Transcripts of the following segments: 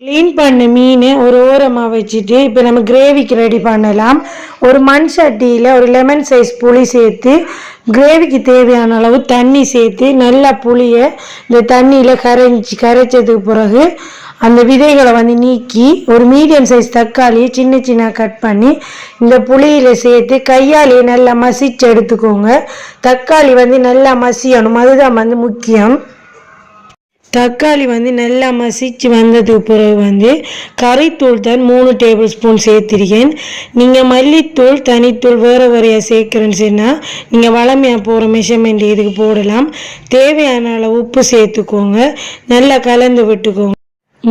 Clean பண்ண மீனை ஒரு ஓரமாக வச்சுட்டு இப்போ நம்ம கிரேவிக்கு ரெடி பண்ணலாம். ஒரு மண் சட்டியில் ஒரு லெமன் சைஸ் புளி சேர்த்து கிரேவிக்கு தேவையான அளவு தண்ணி சேர்த்து நல்லா புளியை இந்த தண்ணியில் கரைச்சதுக்கு பிறகு அந்த விதைகளை நீக்கி ஒரு மீடியம் சைஸ் தக்காளியை சின்ன சின்ன கட் பண்ணி இந்த புளியில் சேர்த்து கையாலேயே நல்லா மசிச்சு எடுத்துக்கோங்க. தக்காளி நல்லா மசியணும், அதுதான் முக்கியம். தக்காளி நல்லா மசிச்சு வந்ததுக்கு பிறகு கறித்தூள் தான் 3 டேபிள் ஸ்பூன் சேர்த்திருக்கேன். நீங்கள் மல்லித்தூள் தனித்தூள் வேறு வேறையாக சேர்க்குறேன்னு சொன்னால் நீங்கள் வளமையாக போகிற மெஷர்மெண்ட் இதுக்கு போடலாம். தேவையான அளவு உப்பு சேர்த்துக்கோங்க, நல்லா கலந்து விட்டுக்கோங்க.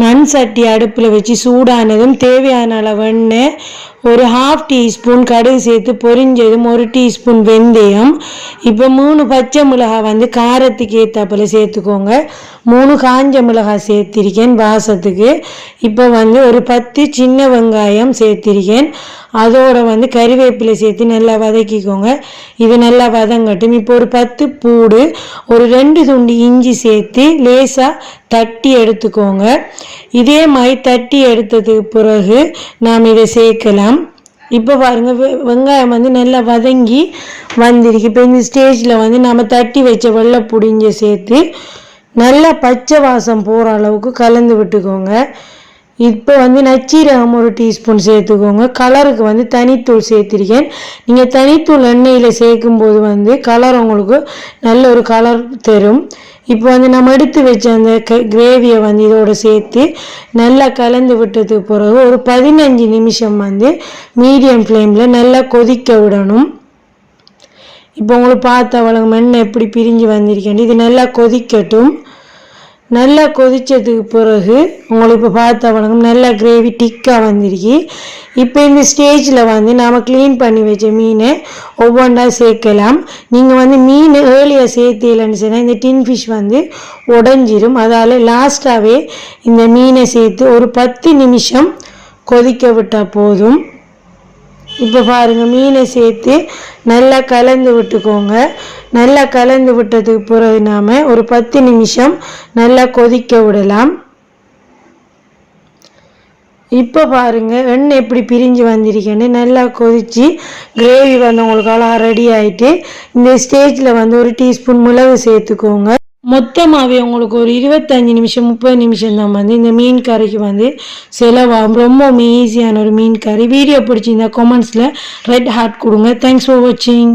மண் சட்டி அடுப்பில் வச்சு சூடானதும் தேவையான அளவு எண்ணெய், ஒரு 1/2 டீஸ்பூன் கடுகு சேர்த்து பொரிஞ்சதும் 1 டீஸ்பூன் வெந்தயம். இப்போ 3 பச்சை மிளகாய் காரத்துக்கு ஏற்றாப்பில் சேர்த்துக்கோங்க. 3 காஞ்ச மிளகாய் சேர்த்திருக்கேன் வாசத்துக்கு. இப்போ ஒரு 10 சின்ன வெங்காயம் சேர்த்திருக்கேன். அதோட கறிவேப்பிலை சேர்த்து நல்லா வதக்கிக்கோங்க. இது நல்லா வதங்கட்டும். இப்போ ஒரு 10 பூடு, ஒரு 2 துண்டு இஞ்சி சேர்த்து லேசாக தட்டி எடுத்துக்கோங்க. இதே மாதிரி தட்டி எடுத்ததுக்கு பிறகு நாம் இதை சேர்க்கலாம். இப்போ பாருங்கள், வெங்காயம் நல்லா வதங்கி வந்திருக்கு. இப்போ இந்த ஸ்டேஜில் நம்ம தட்டி வச்ச வெள்ளை புடிஞ்ச சேர்த்து நல்லா பச்சை வாசம் போகிற அளவுக்கு கலந்து விட்டுக்கோங்க. இப்போ நச்சீரகம் 1 டீஸ்பூன் சேர்த்துக்கோங்க. கலருக்கு தனித்தூள் சேர்த்திருக்கேன். நீங்கள் தனித்தூள் எண்ணெயில் சேர்க்கும்போது கலர் உங்களுக்கு நல்ல ஒரு கலர் தரும். இப்போ நம்ம எடுத்து வச்ச அந்த கிரேவியை இதோடு சேர்த்து நல்லா கலந்து விட்டதுக்கு பிறகு ஒரு 15 நிமிஷம் மீடியம் ஃப்ளேமில் நல்லா கொதிக்க விடணும். இப்போ உங்களுக்கு பார்த்த வழங்கும் எண்ணெய் எப்படி பிரிஞ்சு வந்திருக்கேன். இது நல்லா கொதிக்கட்டும். நல்லா கொதித்ததுக்கு பிறகு உங்களுக்கு இப்போ பார்த்த வழங்கும் நல்லா கிரேவி டிக்காக வந்திருக்கு. இப்போ இந்த ஸ்டேஜில் நாம் க்ளீன் பண்ணி வச்ச மீனை ஒவ்வொன்றா சேர்க்கலாம். நீங்கள் மீன் ஏர்லியாக சேர்த்திலன்னு சொன்னால் இந்த டின் ஃபிஷ் உடஞ்சிரும். அதால் லாஸ்ட்டாகவே இந்த மீனை சேர்த்து ஒரு 10 நிமிஷம் கொதிக்க விட்டால் போதும். இப்போ பாருங்கள், மீனை சேர்த்து நல்லா கலந்து விட்டுக்கோங்க. நல்லா கலந்து விட்டதுக்கு பிறகு நாம் ஒரு 10 நிமிஷம் நல்லா கொதிக்க விடலாம். இப்போ பாருங்கள், எண்ணெய் எப்படி பிரிஞ்சு வந்திருக்கேன்னு நல்லா கொதித்து கிரேவி உங்களுக்கு அழகாக ரெடி ஆகிட்டு இந்த ஸ்டேஜில் 1 டீஸ்பூன் மிளகு சேர்த்துக்கோங்க. மொத்தமாகவே உங்களுக்கு ஒரு 25 நிமிஷம் 30 நிமிஷம் தான் இந்த மீன் கறிக்கு செலவாகும். ரொம்ப ஈஸியான ஒரு மீன் கறி. வீடியோ பிடிச்சிருந்தா கமெண்ட்ஸில் ரெட் ஹார்ட் கொடுங்க. தேங்க்ஸ் ஃபார் வாட்சிங்.